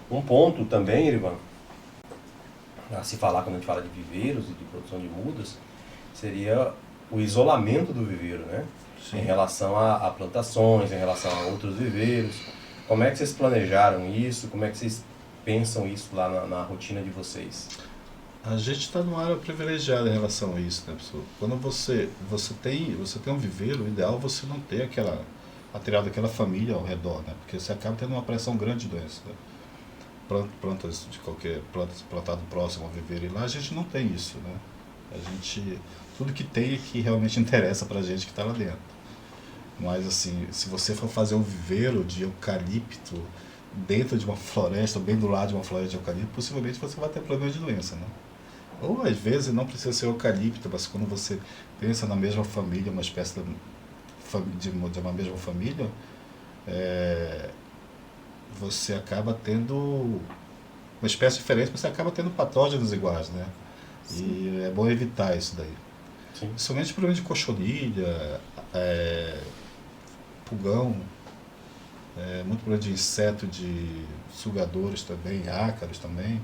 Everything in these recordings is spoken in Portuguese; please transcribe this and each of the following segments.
Um ponto também, Irivan, a se falar quando a gente fala de viveiros e de produção de mudas, seria o isolamento do viveiro, né? Sim. Em relação a plantações, em relação a outros viveiros. Como é que vocês planejaram isso? Como é que vocês pensam isso lá na rotina de vocês? A gente está numa área privilegiada em relação a isso, né, pessoal? Quando você tem um viveiro, o ideal é você não ter aquela material daquela família ao redor, né? Porque você acaba tendo uma pressão grande de doença, né? Plantas de qualquer plantas plantado próximo ao viveiro, e lá a gente não tem isso, né? A gente tudo que tem é que realmente interessa pra gente que está lá dentro. Mas assim, se você for fazer um viveiro de eucalipto dentro de uma floresta, bem do lado de uma floresta de eucalipto, possivelmente você vai ter problema de doença, né? Ou às vezes não precisa ser eucalipto, mas quando você pensa na mesma família, uma espécie de uma mesma família, você acaba tendo uma espécie diferente, mas você acaba tendo patógenos iguais, né? Sim. E é bom evitar isso daí. Sim. Principalmente problema de cochonilha, pulgão, muito problema de inseto, de sugadores também, ácaros também.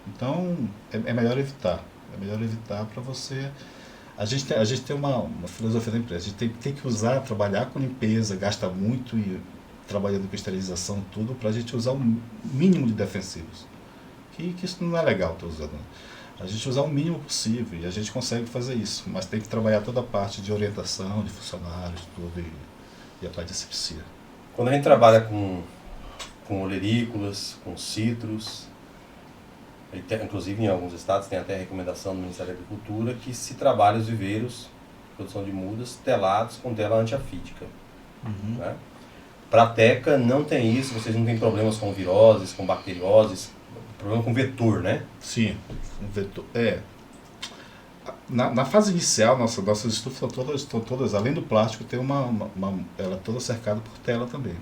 Então, é melhor evitar. É melhor evitar para você... A gente tem uma filosofia da empresa. A gente tem que trabalhar com limpeza, gasta muito e trabalhando com esterilização, tudo, para a gente usar o mínimo de defensivos. Que isso não é legal estar usando. A gente usar o mínimo possível e a gente consegue fazer isso. Mas tem que trabalhar toda a parte de orientação, de funcionários, tudo, e a parte de asepsia. Quando a gente trabalha com olerícolas, com citros, inclusive em alguns estados tem até a recomendação do Ministério da Agricultura que se trabalhe os viveiros, produção de mudas, telados com tela antiafídica. Uhum. Né? Para a teca não tem isso, vocês não têm problemas com viroses, com bacterioses, problema com vetor, né? Sim, um vetor. Na fase inicial, nossas estufas estão todas, além do plástico, tem ela é toda cercada por tela também.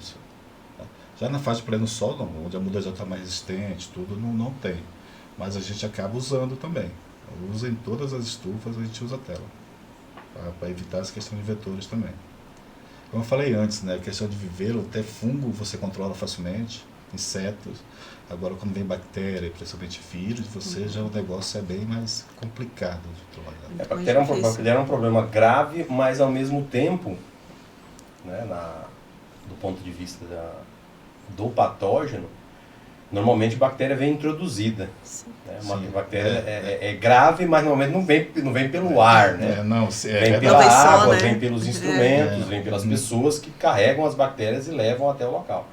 Já na fase de pleno sol, não, onde a muda já está mais resistente, tudo, não tem. Mas a gente acaba usando também. Usa em todas as estufas, a gente usa tela. Para evitar essa questão de vetores também. Como eu falei antes, né, a questão de viveiro, até fungo você controla facilmente, insetos. Agora, quando vem bactéria, principalmente vírus, já o negócio é bem mais complicado de trabalhar. A bactéria é um problema grave, mas ao mesmo tempo, né, do ponto de vista do patógeno, normalmente a bactéria vem introduzida. Né? Uma bactéria é grave, mas normalmente não vem pelo ar, né? Vem pela água, né? Vem pelos instrumentos, vem pelas pessoas que carregam as bactérias e levam até o local.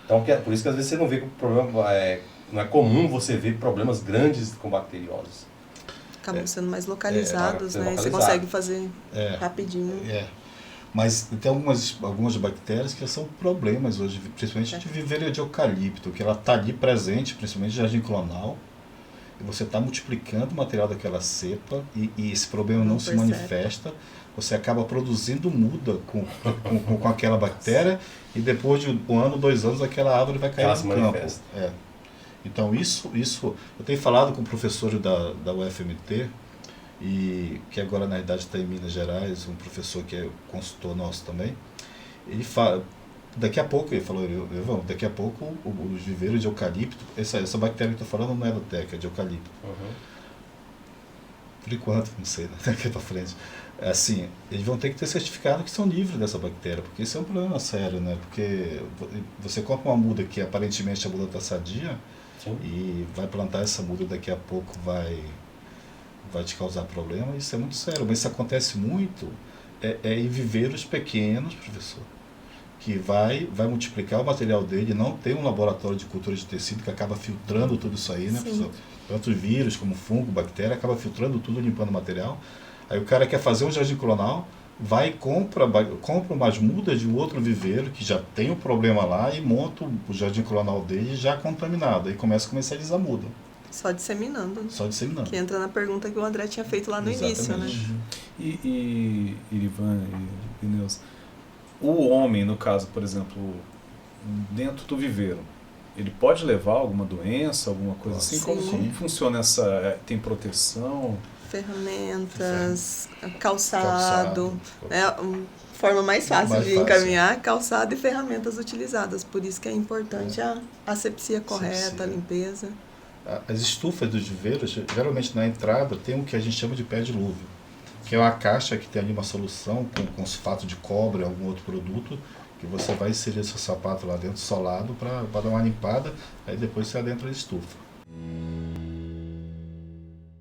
Então, por isso que às vezes você não vê que o problema não é comum você ver problemas grandes com bacterioses. Acabam sendo mais localizados, né? Você consegue fazer rapidinho. Mas tem algumas bactérias que são problemas hoje, principalmente de viveiro de eucalipto, que ela está ali presente, principalmente de jardim clonal, e você está multiplicando o material daquela cepa e esse problema não se manifesta, você acaba produzindo muda com aquela bactéria e depois de 1 ano, 2 anos, aquela árvore vai cair no campo. Então isso, eu tenho falado com professores da UFMT, e que agora na verdade está em Minas Gerais, um professor que é consultor nosso também. Ele fala, daqui a pouco, ele falou, daqui a pouco os viveiros de eucalipto, essa bactéria que eu estou falando não é da teca, é de eucalipto. Uhum. Por enquanto, não sei, daqui para frente. Assim, eles vão ter que ter certificado que são livres dessa bactéria, porque isso é um problema sério, né? Porque você compra uma muda que aparentemente a muda está sadia, sim, e vai plantar essa muda, daqui a pouco vai te causar problema, isso é muito sério. Mas isso acontece muito em viveiros pequenos, professor, que vai multiplicar o material dele, não tem um laboratório de cultura de tecido que acaba filtrando tudo isso aí, né, professor? Tanto vírus como fungo, bactéria, acaba filtrando tudo, limpando o material. Aí o cara quer fazer um jardim clonal, vai e compra umas mudas de um outro viveiro que já tem o problema lá e monta o jardim clonal dele já contaminado. Aí começa a comercializar a muda. Só disseminando. Que entra na pergunta que o André tinha feito lá no início, né? E Irivan e Neuza, o homem, no caso, por exemplo, dentro do viveiro, ele pode levar alguma doença, alguma coisa assim? Como funciona essa... Tem proteção? Ferramentas, calçado. forma mais fácil de encaminhar, calçado e ferramentas utilizadas. Por isso que é importante a asepsia correta, a limpeza. As estufas dos viveiros, geralmente na entrada, tem o que a gente chama de pé-dilúvio, que é uma caixa que tem ali uma solução com sulfato de cobre, algum outro produto, que você vai inserir seu sapato lá dentro solado para dar uma limpada, aí depois você adentra a estufa.